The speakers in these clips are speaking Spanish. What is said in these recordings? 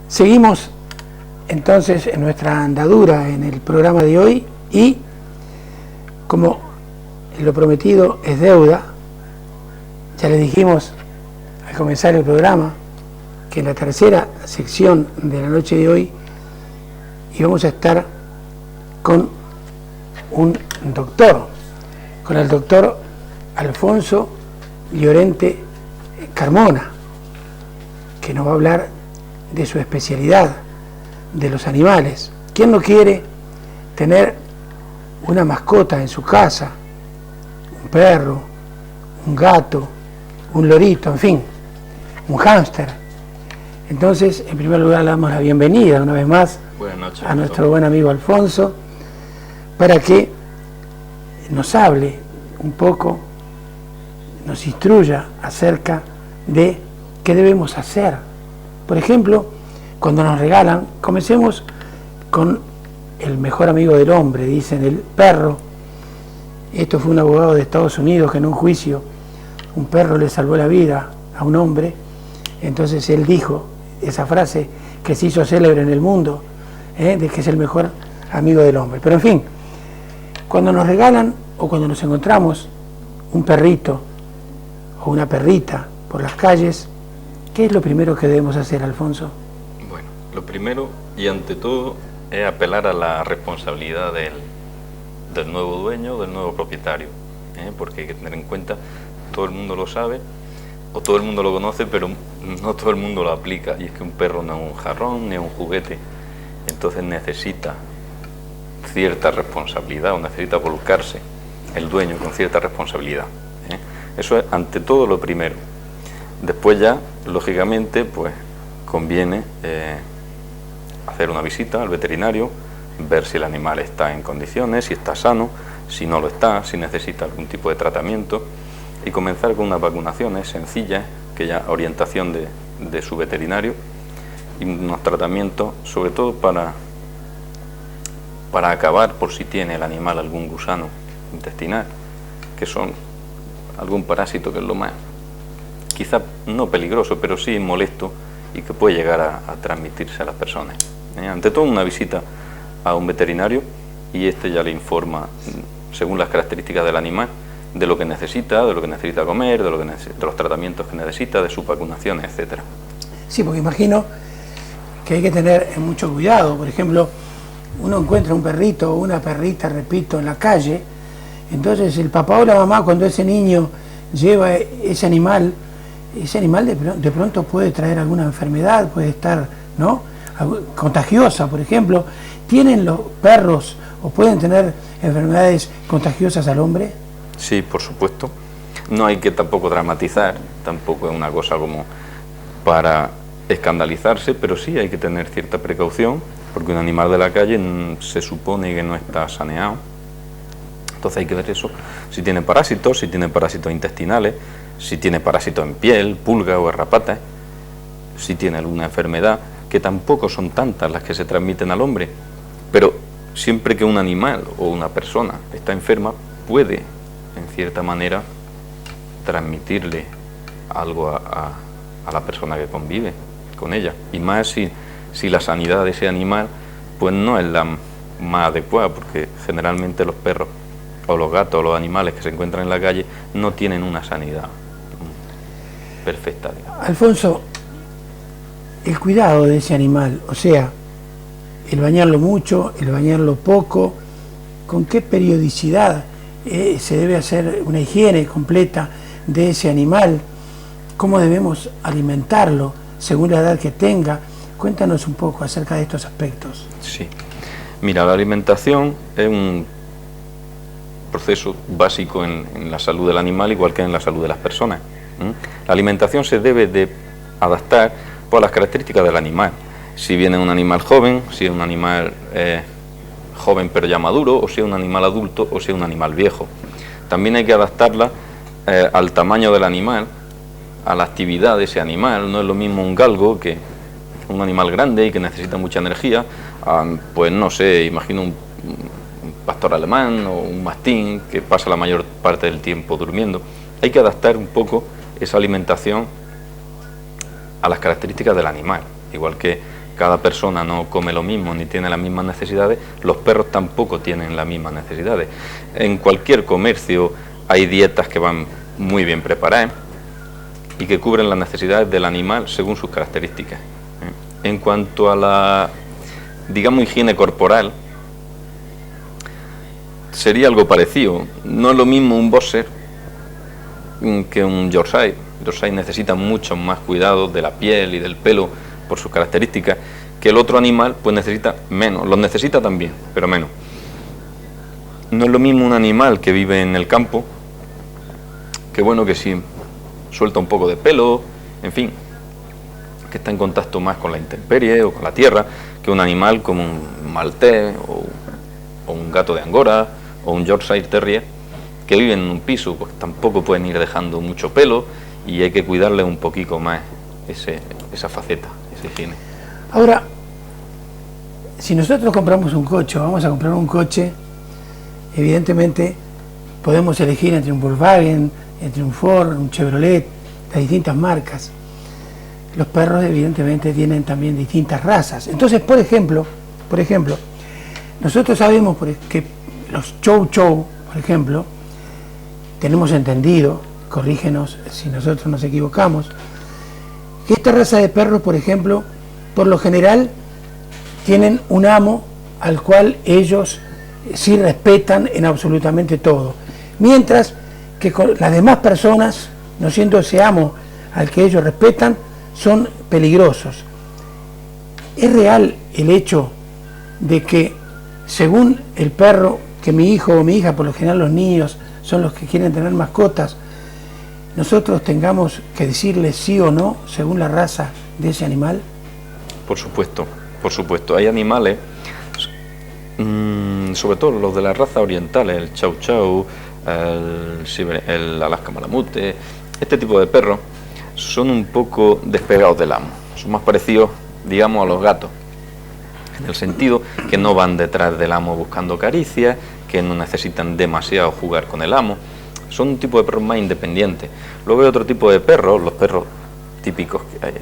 Seguimos entonces en nuestra andadura en el programa de hoy y como lo prometido es deuda, ya les dijimos al comenzar el programa que en la tercera sección de la noche de hoy íbamos a estar con un doctor, con el doctor Alfonso Llorente Carmona, que nos va a hablar de su especialidad, de los animales. ¿Quién no quiere tener una mascota en su casa? Un perro, un gato, un lorito, en fin, un hámster. Entonces, en primer lugar, le damos la bienvenida una vez más a nuestro buen amigo Alfonso, para que nos hable un poco, nos instruya acerca de qué debemos hacer. Por ejemplo, cuando nos regalan, comencemos con el mejor amigo del hombre, dicen, el perro. Esto fue un abogado de Estados Unidos que en un juicio un perro le salvó la vida a un hombre. Entonces él dijo esa frase que se hizo célebre en el mundo, de que es el mejor amigo del hombre. Pero en fin, cuando nos regalan o cuando nos encontramos un perrito o una perrita por las calles, ¿qué es lo primero que debemos hacer, Alfonso? Bueno, lo primero y ante todo es apelar a la responsabilidad del nuevo dueño, del nuevo propietario, porque hay que tener en cuenta, todo el mundo lo sabe o todo el mundo lo conoce, pero no todo el mundo lo aplica, y es que un perro no es un jarrón ni es un juguete, entonces necesita cierta responsabilidad o necesita volcarse el dueño con cierta responsabilidad. Eso es ante todo lo primero. Después ya, lógicamente, pues conviene hacer una visita al veterinario, ver si el animal está en condiciones, si está sano, si no lo está, si necesita algún tipo de tratamiento, y comenzar con unas vacunaciones sencillas, que ya orientación de su veterinario, y unos tratamientos, sobre todo para acabar, por si tiene el animal algún gusano intestinal, que son algún parásito que es lo más, quizá no peligroso, pero sí molesto y que puede llegar a transmitirse a las personas. Ante todo, una visita a un veterinario, y este ya le informa, según las características del animal, de lo que necesita comer, de los tratamientos que necesita, de sus vacunaciones, etcétera. Sí, porque imagino que hay que tener mucho cuidado. Por ejemplo, uno encuentra un perrito o una perrita, repito, en la calle, entonces el papá o la mamá, cuando ese niño lleva ese animal de pronto puede traer alguna enfermedad, puede estar, ¿no?, contagiosa, por ejemplo. ¿Tienen los perros o pueden tener enfermedades contagiosas al hombre? Sí, por supuesto. No hay que tampoco dramatizar, tampoco es una cosa como para escandalizarse, pero sí hay que tener cierta precaución, porque un animal de la calle se supone que no está saneado. Entonces hay que ver eso, si tiene parásitos intestinales, si tiene parásitos en piel, pulgas o garrapatas, si tiene alguna enfermedad, que tampoco son tantas las que se transmiten al hombre, pero siempre que un animal o una persona está enferma, puede, en cierta manera, transmitirle algo a la persona que convive con ella, y más si la sanidad de ese animal pues no es la más adecuada, porque generalmente los perros o los gatos o los animales que se encuentran en la calle no tienen una sanidad perfecta, digamos. Alfonso, el cuidado de ese animal, o sea, el bañarlo mucho, el bañarlo poco, ¿con qué periodicidad se debe hacer una higiene completa de ese animal? ¿Cómo debemos alimentarlo según la edad que tenga? Cuéntanos un poco acerca de estos aspectos. Sí, mira, la alimentación es un proceso básico en la salud del animal, igual que en la salud de las personas. La alimentación se debe de adaptar por las características del animal. Si viene un animal joven, si es un animal joven pero ya maduro, o si es un animal adulto, o si es un animal viejo. También hay que adaptarla al tamaño del animal, a la actividad de ese animal. No es lo mismo un galgo que un animal grande y que necesita mucha energía, pues no sé, imagino un pastor alemán o un mastín que pasa la mayor parte del tiempo durmiendo. Hay que adaptar un poco esa alimentación a las características del animal, igual que cada persona no come lo mismo ni tiene las mismas necesidades, los perros tampoco tienen las mismas necesidades. En cualquier comercio hay dietas que van muy bien preparadas y que cubren las necesidades del animal según sus características. En cuanto a la, digamos, higiene corporal, sería algo parecido. No es lo mismo un boxer que un Yorkshire. Yorkshire necesita mucho más cuidado de la piel y del pelo por sus características, que el otro animal pues necesita menos, los necesita también, pero menos. No es lo mismo un animal que vive en el campo, que bueno, que sí suelta un poco de pelo, en fin, que está en contacto más con la intemperie o con la tierra, que un animal como un maltés o un gato de Angora o un Yorkshire Terrier, que viven en un piso, pues tampoco pueden ir dejando mucho pelo y hay que cuidarle un poquito más esa faceta, esa higiene. Ahora, si nosotros compramos un coche, vamos a comprar un coche, evidentemente podemos elegir entre un Volkswagen, entre un Ford, un Chevrolet, las distintas marcas. Los perros evidentemente tienen también distintas razas. Entonces, por ejemplo, nosotros sabemos que los Chow Chow, por ejemplo, tenemos entendido, corrígenos si nosotros nos equivocamos, que esta raza de perros, por ejemplo, por lo general tienen un amo al cual ellos sí respetan en absolutamente todo, mientras que con las demás personas, no siendo ese amo al que ellos respetan, son peligrosos. ¿Es real el hecho de que, según el perro, que mi hijo o mi hija, por lo general los niños son los que quieren tener mascotas, nosotros tengamos que decirle sí o no según la raza de ese animal? Por supuesto. Hay animales, sobre todo los de la raza oriental, el Chow Chow, el Alaska Malamute, este tipo de perros son un poco despegados del amo, son más parecidos, digamos, a los gatos, en el sentido que no van detrás del amo buscando caricias, que no necesitan demasiado jugar con el amo, son un tipo de perros más independientes. Luego hay otro tipo de perros, los perros típicos que hay,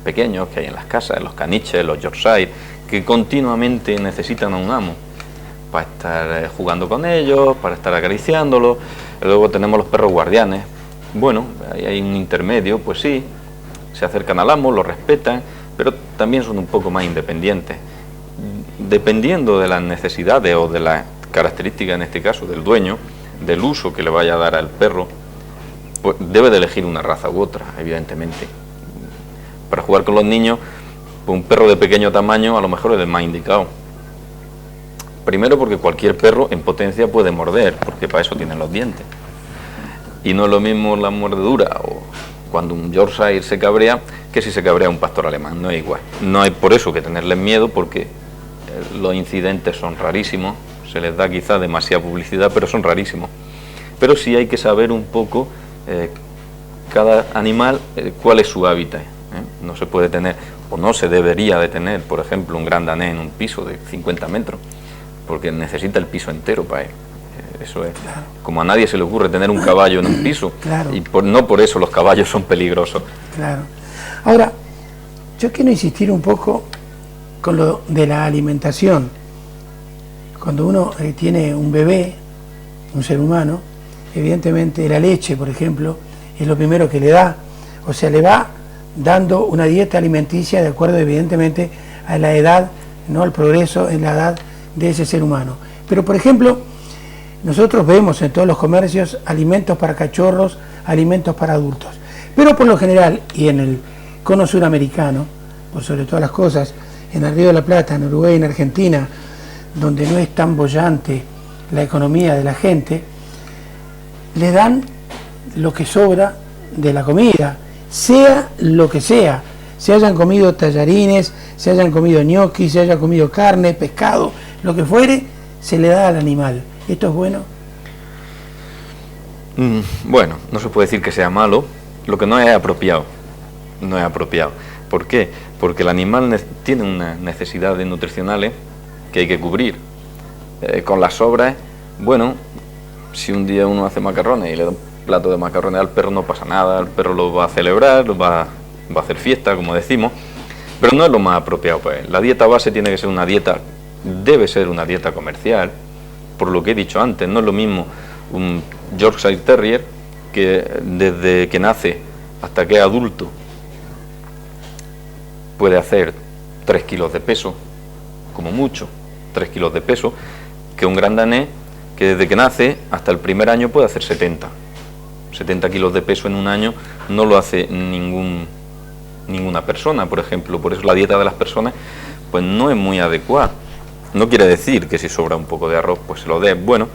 pequeños que hay en las casas, los caniches, los Yorkshire, que continuamente necesitan a un amo para estar jugando con ellos, para estar acariciándolos. Luego tenemos los perros guardianes. Bueno, ahí hay un intermedio, pues sí, se acercan al amo, lo respetan, pero también son un poco más independientes. Dependiendo de las necesidades o de las características, en este caso, del dueño, del uso que le vaya a dar al perro, pues debe de elegir una raza u otra, evidentemente. Para jugar con los niños, pues un perro de pequeño tamaño a lo mejor es el más indicado. Primero porque cualquier perro en potencia puede morder, porque para eso tienen los dientes. Y no es lo mismo la mordedura o cuando un Yorkshire se cabrea que si se cabrea un pastor alemán, no es igual. No hay por eso que tenerles miedo, porque los incidentes son rarísimos, se les da quizá demasiada publicidad, pero son rarísimos. Pero sí hay que saber un poco cada animal cuál es su hábitat. No se puede tener, o no se debería de tener, por ejemplo, un gran danés en un piso de 50 metros, porque necesita el piso entero para él. Eso es, claro. Como a nadie se le ocurre tener un caballo en un piso, claro. Y no por eso los caballos son peligrosos. Claro. Ahora, yo quiero insistir un poco con lo de la alimentación. Cuando uno tiene un bebé, un ser humano, evidentemente la leche, por ejemplo, es lo primero que le da, o sea, le va dando una dieta alimenticia de acuerdo evidentemente a la edad, no al progreso en la edad de ese ser humano. Pero, por ejemplo, nosotros vemos en todos los comercios alimentos para cachorros, alimentos para adultos. Pero por lo general, y en el cono suramericano, por sobre todas las cosas, en el Río de la Plata, en Uruguay, en Argentina, donde no es tan boyante la economía de la gente, le dan lo que sobra de la comida, sea lo que sea. Se hayan comido tallarines, se hayan comido ñoquis, se haya comido carne, pescado, lo que fuere, se le da al animal. ¿Esto es bueno? Bueno, no se puede decir que sea malo, lo que no es apropiado. No es apropiado. ¿Por qué? Porque el animal tiene unas necesidades nutricionales que hay que cubrir. Con las sobras, bueno, si un día uno hace macarrones y le da un plato de macarrones al perro, no pasa nada, el perro lo va a celebrar, va a hacer fiesta, como decimos, pero no es lo más apropiado para él. La dieta base tiene que ser una dieta, debe ser una dieta comercial, por lo que he dicho antes. No es lo mismo un Yorkshire Terrier que desde que nace hasta que es adulto puede hacer 3 kilos de peso, como mucho, 3 kilos de peso, que un gran danés que desde que nace hasta el primer año puede hacer 70 kilos de peso en un año. No lo hace ninguna persona, por ejemplo. Por eso la dieta de las personas pues no es muy adecuada. No quiere decir que si sobra un poco de arroz pues se lo dé, bueno,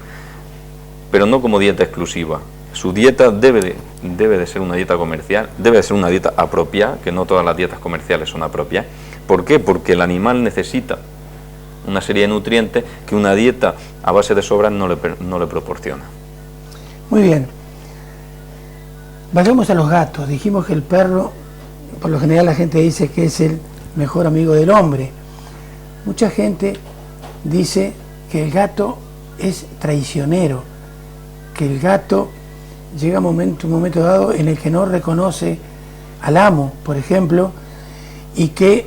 pero no como dieta exclusiva. Su dieta debe de ser una dieta comercial, debe de ser una dieta apropiada, que no todas las dietas comerciales son apropiadas. ¿Por qué? Porque el animal necesita una serie de nutrientes que una dieta a base de sobras no le proporciona. Muy bien. Vayamos a los gatos. Dijimos que el perro, por lo general la gente dice que es el mejor amigo del hombre. Mucha gente dice que el gato es traicionero, que el gato llega a un momento dado en el que no reconoce al amo, por ejemplo, y que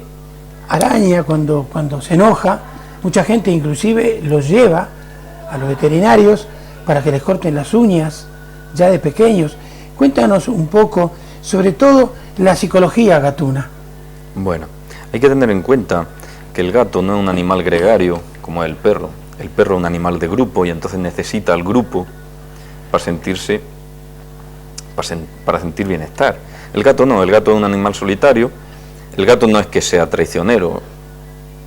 araña cuando se enoja. Mucha gente inclusive los lleva a los veterinarios para que les corten las uñas ya de pequeños. Cuéntanos un poco, sobre todo la psicología gatuna. Bueno, hay que tener en cuenta que el gato no es un animal gregario como es el perro. El perro es un animal de grupo y entonces necesita al grupo para sentir bienestar. El gato no, el gato es un animal solitario. El gato no es que sea traicionero.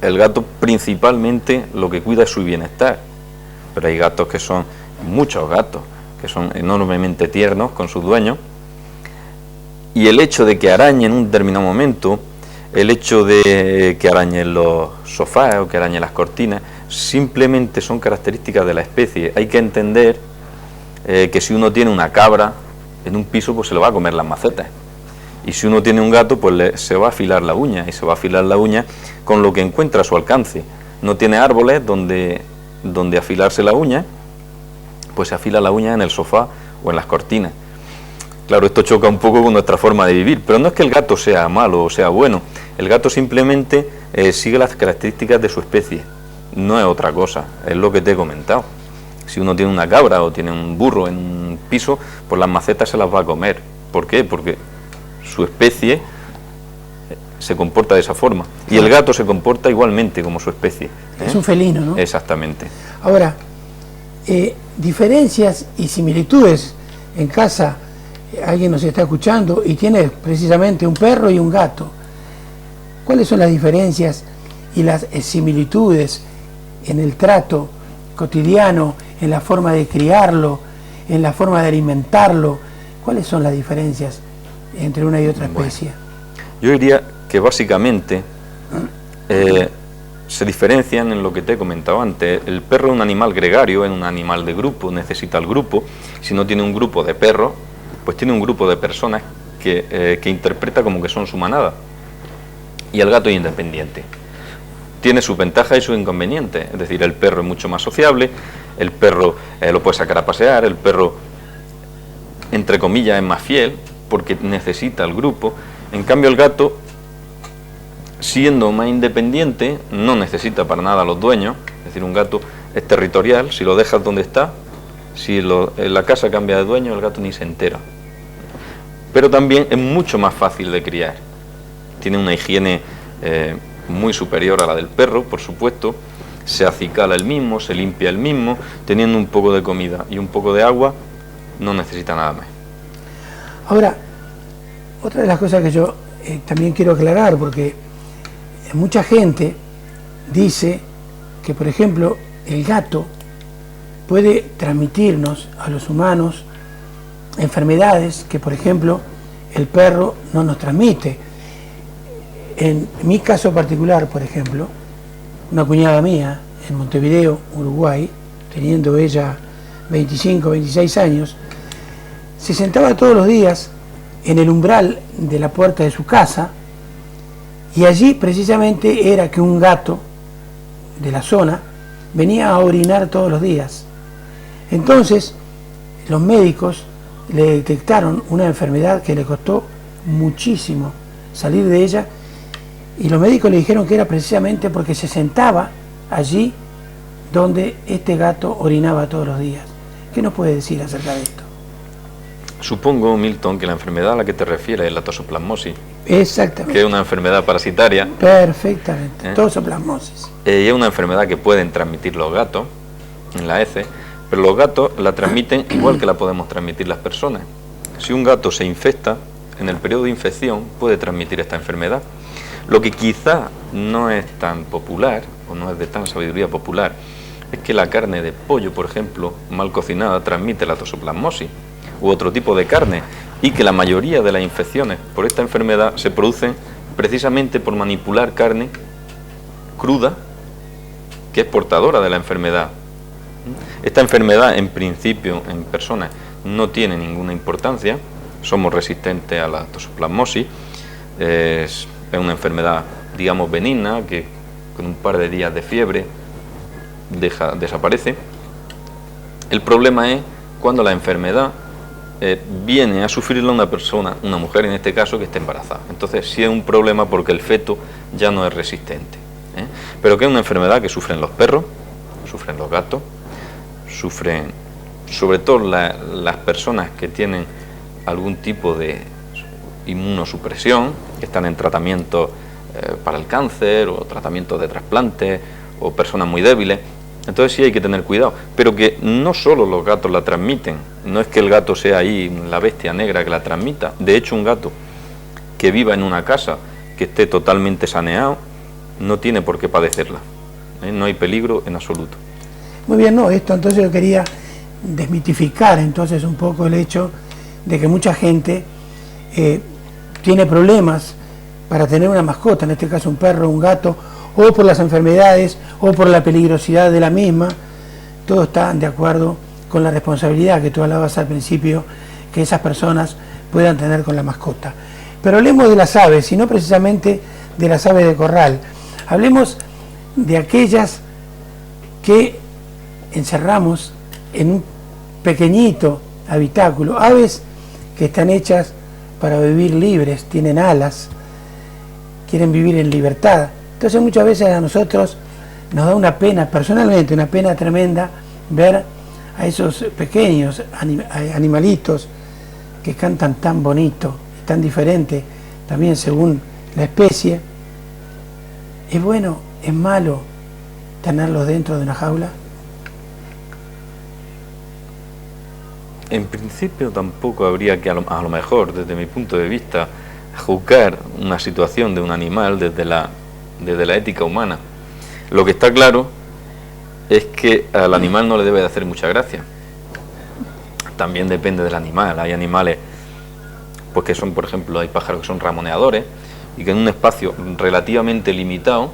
El gato principalmente lo que cuida es su bienestar. Pero hay gatos que son, muchos gatos, que son enormemente tiernos con sus dueños. Y el hecho de que arañen en un determinado momento, el hecho de que arañen los sofás o que arañen las cortinas, simplemente son características de la especie. Hay que entender que si uno tiene una cabra en un piso, pues se le va a comer las macetas. Y si uno tiene un gato, pues se va a afilar la uña, y se va a afilar la uña con lo que encuentra a su alcance. No tiene árboles donde afilarse la uña, pues se afila la uña en el sofá o en las cortinas. Claro, esto choca un poco con nuestra forma de vivir, pero no es que el gato sea malo o sea bueno. El gato simplemente sigue las características de su especie, no es otra cosa, es lo que te he comentado. Si uno tiene una cabra o tiene un burro en un piso, pues las macetas se las va a comer. ¿Por qué? Porque su especie se comporta de esa forma. Y el gato se comporta igualmente como su especie. Es un felino, ¿no? Exactamente. Ahora, diferencias y similitudes en casa. Alguien nos está escuchando y tiene precisamente un perro y un gato. ¿Cuáles son las diferencias y las similitudes en el trato cotidiano, en la forma de criarlo, en la forma de alimentarlo? ¿Cuáles son las diferencias entre una y otra especie? Bueno, yo diría que básicamente se diferencian en lo que te he comentado antes. El perro es un animal gregario, es un animal de grupo, necesita el grupo. Si no tiene un grupo de perros, pues tiene un grupo de personas que interpreta como que son su manada. Y el gato es independiente. Tiene sus ventajas y sus inconvenientes. Es decir, el perro es mucho más sociable, el perro lo puede sacar a pasear, el perro, entre comillas, es más fiel porque necesita el grupo. En cambio, el gato, siendo más independiente, no necesita para nada a los dueños. Es decir, un gato es territorial, si lo dejas donde está, si la casa cambia de dueño, el gato ni se entera. Pero también es mucho más fácil de criar. Tiene una higiene muy superior a la del perro, por supuesto. Se acicala el mismo, se limpia el mismo. Teniendo un poco de comida y un poco de agua, no necesita nada más. Ahora, otra de las cosas que yo también quiero aclarar, porque mucha gente dice que, por ejemplo, el gato puede transmitirnos a los humanos enfermedades que, por ejemplo, el perro no nos transmite. En mi caso particular, por ejemplo, una cuñada mía en Montevideo, Uruguay, teniendo ella 25, 26 años, se sentaba todos los días en el umbral de la puerta de su casa y allí precisamente era que un gato de la zona venía a orinar todos los días. Entonces, los médicos le detectaron una enfermedad que le costó muchísimo salir de ella Y los médicos le dijeron que era precisamente porque se sentaba allí donde este gato orinaba todos los días. ¿Qué nos puede decir acerca de esto? Supongo, Milton, que la enfermedad a la que te refieres es la tosoplasmosis. Exactamente. Que es una enfermedad parasitaria. Perfectamente, tosoplasmosis. Y es una enfermedad que pueden transmitir los gatos en la heces, pero los gatos la transmiten igual que la podemos transmitir las personas. Si un gato se infecta, en el periodo de infección puede transmitir esta enfermedad. Lo que quizá no es tan popular, o no es de tan sabiduría popular, es que la carne de pollo, por ejemplo, mal cocinada, transmite la tosoplasmosis, u otro tipo de carne, y que la mayoría de las infecciones por esta enfermedad se producen precisamente por manipular carne cruda, que es portadora de la enfermedad. Esta enfermedad, en principio, en personas, no tiene ninguna importancia, somos resistentes a la tosoplasmosis, es una enfermedad, digamos, benigna, que con un par de días de fiebre desaparece. El problema es cuando la enfermedad viene a sufrirla una persona, una mujer en este caso, que esté embarazada. Entonces sí es un problema porque el feto ya no es resistente. Pero que es una enfermedad que sufren los perros, sufren los gatos, sufren sobre todo las personas que tienen algún tipo de inmunosupresión, que están en tratamiento para el cáncer o tratamiento de trasplante, o personas muy débiles. Entonces sí hay que tener cuidado, pero que no solo los gatos la transmiten, no es que el gato sea ahí la bestia negra que la transmita. De hecho, un gato que viva en una casa, que esté totalmente saneado, no tiene por qué padecerla, no hay peligro en absoluto. Muy bien, no, esto entonces yo quería desmitificar entonces un poco el hecho de que mucha gente tiene problemas para tener una mascota, en este caso un perro, un gato, o por las enfermedades, o por la peligrosidad de la misma. Todo está de acuerdo con la responsabilidad que tú hablabas al principio, que esas personas puedan tener con la mascota. Pero hablemos de las aves, y no precisamente de las aves de corral. Hablemos de aquellas que encerramos en un pequeñito habitáculo, aves que están hechas para vivir libres, tienen alas, quieren vivir en libertad. Entonces muchas veces a nosotros nos da una pena, personalmente una pena tremenda, ver a esos pequeños animalitos que cantan tan bonito, tan diferente, también según la especie. ¿Es bueno, es malo tenerlos dentro de una jaula? En principio tampoco habría que, a lo mejor, desde mi punto de vista, juzgar una situación de un animal desde la ética humana. Lo que está claro es que al animal no le debe de hacer mucha gracia. También depende del animal. Hay animales pues que son, por ejemplo, hay pájaros que son ramoneadores y que en un espacio relativamente limitado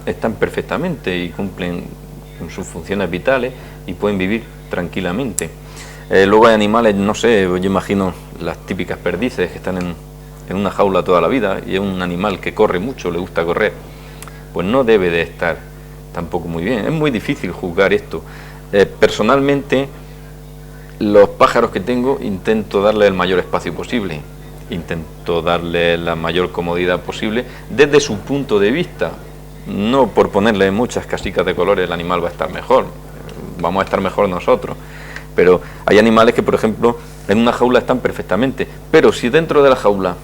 están perfectamente y cumplen con sus funciones vitales y pueden vivir tranquilamente. Luego hay animales, no sé, yo imagino las típicas perdices que están en una jaula toda la vida, y es un animal que corre mucho, le gusta correr, pues no debe de estar tampoco muy bien. Es muy difícil juzgar esto. Personalmente, los pájaros que tengo intento darle el mayor espacio posible, intento darle la mayor comodidad posible desde su punto de vista, no por ponerle muchas casicas de colores el animal va a estar mejor, vamos a estar mejor nosotros. Pero hay animales que, por ejemplo, en una jaula están perfectamente, pero si dentro de la jaula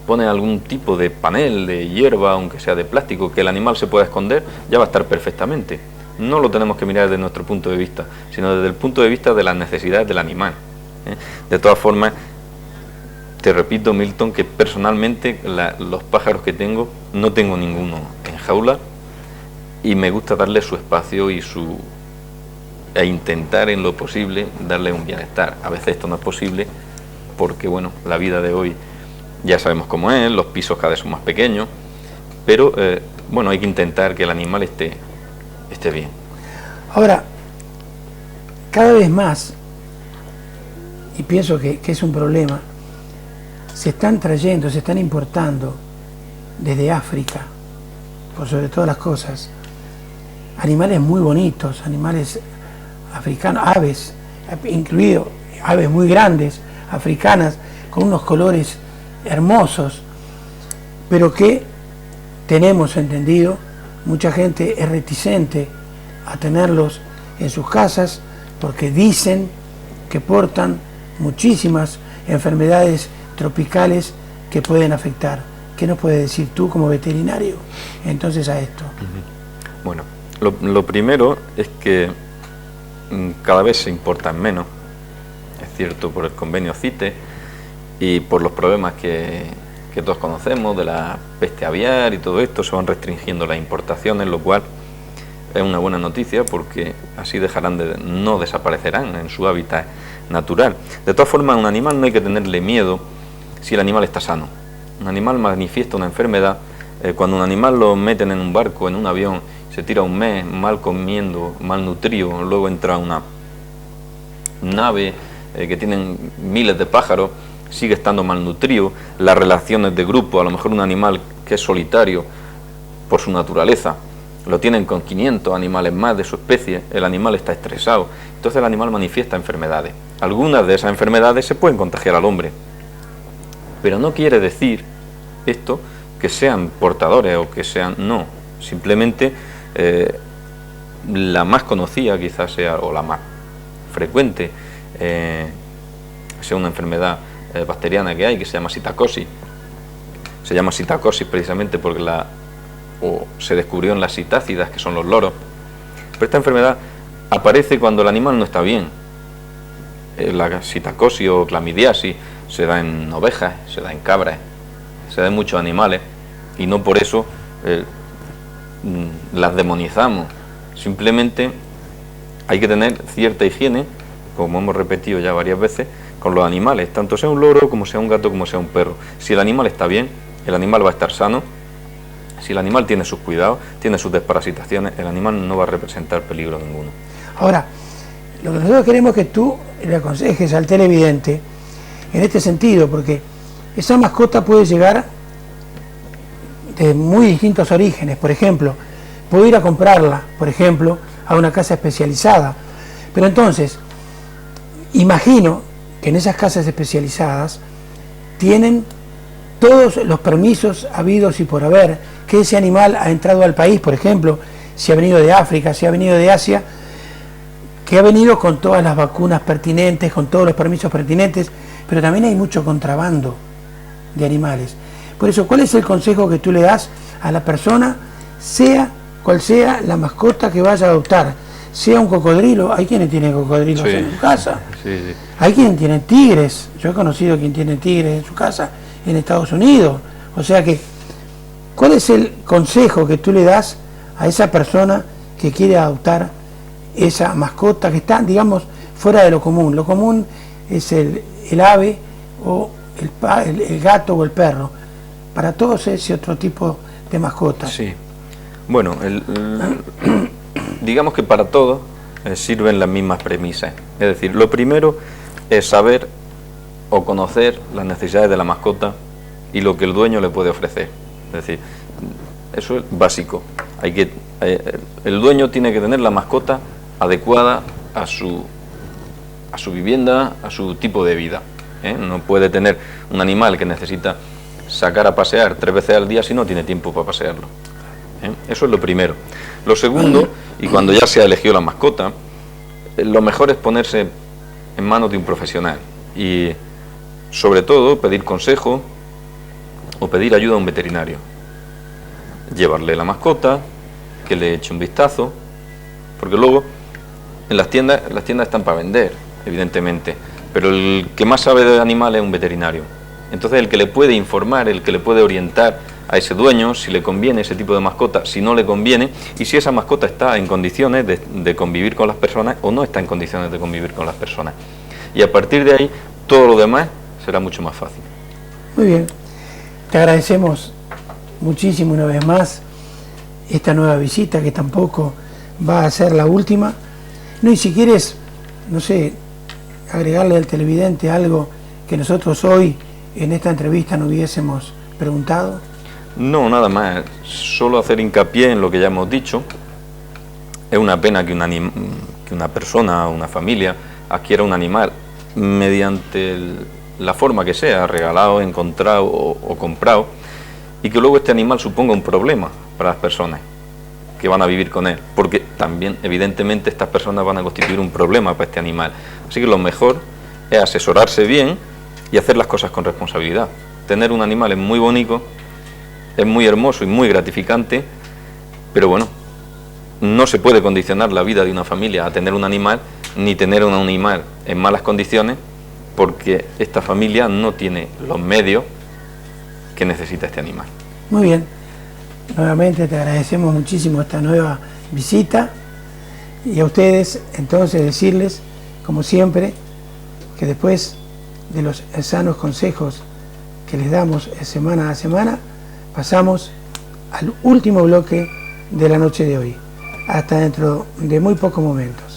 ponen algún tipo de panel de hierba, aunque sea de plástico, que el animal se pueda esconder, ya va a estar perfectamente. No lo tenemos que mirar desde nuestro punto de vista, sino desde el punto de vista de las necesidades del animal. De todas formas, te repito, Milton, que personalmente los pájaros que tengo, no tengo ninguno en jaula, y me gusta darle su espacio e intentar en lo posible darle un bienestar. A veces esto no es posible porque, bueno, la vida de hoy ya sabemos cómo es, los pisos cada vez son más pequeños, pero bueno, hay que intentar que el animal esté bien. Ahora, cada vez más, y pienso que es un problema, se están importando desde África, por sobre todas las cosas, animales muy bonitos, animales africanos, aves, incluido aves muy grandes, africanas, con unos colores hermosos, pero que tenemos entendido, mucha gente es reticente a tenerlos en sus casas porque dicen que portan muchísimas enfermedades tropicales que pueden afectar. ¿Qué nos puedes decir tú como veterinario entonces a esto? Bueno, lo primero es que cada vez se importan menos, es cierto, por el convenio CITES y por los problemas que todos conocemos de la peste aviar y todo esto, se van restringiendo las importaciones, lo cual es una buena noticia porque así no desaparecerán en su hábitat natural. De todas formas, a un animal no hay que tenerle miedo si el animal está sano. Un animal manifiesta una enfermedad, cuando un animal lo meten en un barco, en un avión, se tira un mes mal comiendo, mal nutrido, luego entra una nave que tienen miles de pájaros, sigue estando malnutrido, las relaciones de grupo, a lo mejor un animal que es solitario por su naturaleza, lo tienen con 500 animales más de su especie, el animal está estresado, entonces el animal manifiesta enfermedades. Algunas de esas enfermedades se pueden contagiar al hombre, pero no quiere decir esto que sean portadores o que sean, no, simplemente la más conocida quizás sea, o la más frecuente, sea una enfermedad bacteriana que hay, que se llama psittacosis. Se llama psittacosis precisamente porque se descubrió en las citácidas, que son los loros. Pero esta enfermedad aparece cuando el animal no está bien. La psittacosis o clamidiasis se da en ovejas, se da en cabras, se da en muchos animales, y no por eso las demonizamos. Simplemente hay que tener cierta higiene, como hemos repetido ya varias veces, con los animales, tanto sea un loro, como sea un gato, como sea un perro. Si el animal está bien, el animal va a estar sano. Si el animal tiene sus cuidados, tiene sus desparasitaciones, el animal no va a representar peligro ninguno. Ahora, lo que nosotros queremos es que tú le aconsejes al televidente en este sentido, porque esa mascota puede llegar de muy distintos orígenes. Por ejemplo, puedo ir a comprarla, por ejemplo, a una casa especializada. Pero entonces, imagino que en esas casas especializadas tienen todos los permisos habidos y por haber, que ese animal ha entrado al país, por ejemplo, si ha venido de África, si ha venido de Asia, que ha venido con todas las vacunas pertinentes, con todos los permisos pertinentes, pero también hay mucho contrabando de animales. Por eso, ¿cuál es el consejo que tú le das a la persona, sea cual sea la mascota que vaya a adoptar? Sea un cocodrilo, hay quienes tienen cocodrilos en su casa, hay quien tiene tigres, yo he conocido quien tiene tigres en su casa en Estados Unidos. O sea que, ¿cuál es el consejo que tú le das a esa persona que quiere adoptar esa mascota que está, digamos, fuera de lo común? Lo común es el ave o el gato o el perro. Para todos ese otro tipo de mascotas. Sí. Bueno, digamos que para todos sirven las mismas premisas. Es decir, lo primero es saber o conocer las necesidades de la mascota y lo que el dueño le puede ofrecer. Es decir, eso es básico. El dueño tiene que tener la mascota adecuada a su vivienda, a su tipo de vida. No puede tener un animal que necesita sacar a pasear 3 veces al día si no tiene tiempo para pasearlo. Eso es lo primero. Lo segundo, y cuando ya se ha elegido la mascota, lo mejor es ponerse en manos de un profesional y sobre todo pedir consejo o pedir ayuda a un veterinario. Llevarle la mascota, que le eche un vistazo, porque luego en las tiendas están para vender, evidentemente, pero el que más sabe de animales es un veterinario. Entonces el que le puede informar, el que le puede orientar a ese dueño, si le conviene ese tipo de mascota, si no le conviene, y si esa mascota está en condiciones de convivir con las personas o no está en condiciones de convivir con las personas. Y a partir de ahí, todo lo demás será mucho más fácil. Muy bien. Te agradecemos muchísimo una vez más esta nueva visita, que tampoco va a ser la última. No, y si quieres, no sé, agregarle al televidente algo que nosotros hoy en esta entrevista no hubiésemos preguntado. No, nada más, solo hacer hincapié en lo que ya hemos dicho. Es una pena que una persona o una familia adquiera un animal mediante la forma que sea, regalado, encontrado o comprado, y que luego este animal suponga un problema para las personas que van a vivir con él, porque también evidentemente estas personas van a constituir un problema para este animal. Así que lo mejor es asesorarse bien y hacer las cosas con responsabilidad. Tener un animal es muy bonito, es muy hermoso y muy gratificante, pero bueno, no se puede condicionar la vida de una familia a tener un animal, ni tener un animal en malas condiciones, porque esta familia no tiene los medios que necesita este animal. Muy bien, nuevamente te agradecemos muchísimo esta nueva visita, y a ustedes entonces decirles, como siempre, que después de los sanos consejos que les damos semana a semana, pasamos al último bloque de la noche de hoy. Hasta dentro de muy pocos momentos.